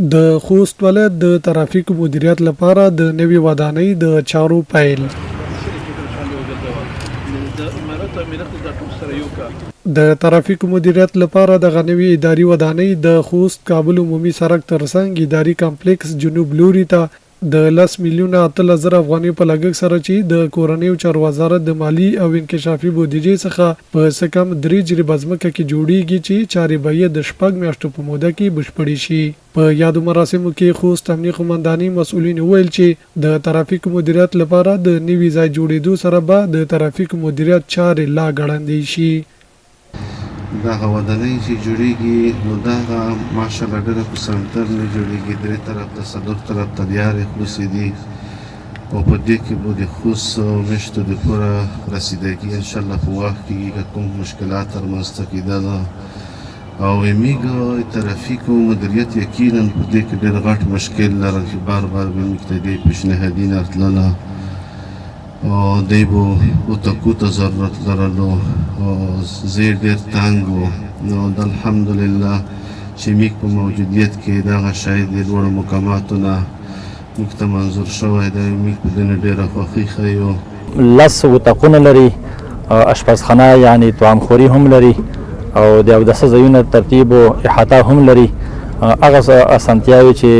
د خوست ولایت د ترافیک مدیریت لپاره د نوي ودانۍ د چارو پیل. د ترافیک مدیریت لپاره د غنوي اداري ودانۍ د خوست کابل عمومي سړک ترڅنګ اداري کمپلیکس جنوب لوري ته د 10 میلیونه 13,000 افغانۍ په لګښت سره چې د کورنیو چارو وزارت د مالی او انکشافي بودیجې څخه په څه کم 3 جریبه ځمکه کې جوړیږي چې چارې به یې د 6 میاشتو په موده کې بشپړې شي. په یادو مراسمو کې خوست امنیه قومندانۍ مسؤلین ویل چې د ترافیک مدیریت لپاره د نوي ځای جوړېدو سره به د ترافیک مدیریت چارې لا ګړندۍ شي. دغه ودانۍ چې جوړیږي نو دغه ماشاءالله ډېره په سنتر نه جوړیږي، درې طرف ته څلور طرف ته دیارې خلوصې دي او په دې کې به د خوست میشتو د پوره رسیدګي انشاءالله په وخت کې که کوم مشکلات رامنځته کېده ده او میږ ترافیکو مدیریت یقینا په دې کې ډېر غټ مشکل لرل چې بار بار به موږ ته دې پیشنهادونه راتلله او دی به اتکو ته ضرورت لرلو او زیر ډېر تنګ و. نو د الحمدلله چې موږ په موجودیت کې دغه شی د لوړو مقاماتو نه موږ ته منظور شوی دی. موږ په دې نه ډېره خوښي ښیو. 10 اتاقونه لري، اشپزخانه یعنې طعامخوري هم لري او د اودسه ځایونه ترتیب او احاطه هم لري. هغه اسانتیاوې چې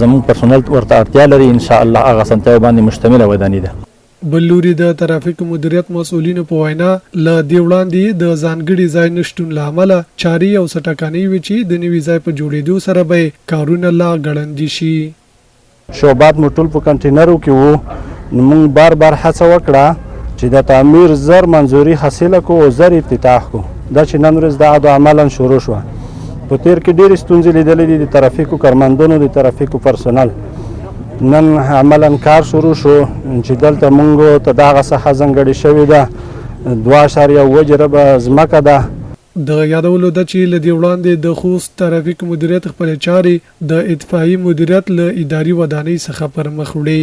زموږ پرسونل ورته اړتیا لري ان شاء الله هغه اسانتیاوې باندې مشتمله ودانۍ ده. بل لوري د ترافیک مدیریت مسؤلینو په وینا له دې وړاندې د ځانګړي ځای نشتون له امله چاري او سټکانې وي چې د نوي ځای په جوړېدو سره به کارونه لا ګړندي شي. شعبات مو ټول په کنټینرو کې وو نو موږ بار بار هڅه وکړه چې د تعمیر زر منظوري حاصله کو او زر افتتاح کو. دا چې نن ورځ دا عملا شروع شوه. په تیر کې ډېرې ستونزې لیدلې دي د ترافیکو کارمندانو د ترافیکو پرسونل. نن عملا کار شروع شو چې دلته مونږ ته دغه څخه ځانګړې شوې ده 2.7 جریبه ځمکه ده. د یادولو ده چې له دې وړاندې د خوست ترافیک مدیریت خپلې چارې د اطفایي مدیریت له اداري ودانۍ څخه پر مخ وړي.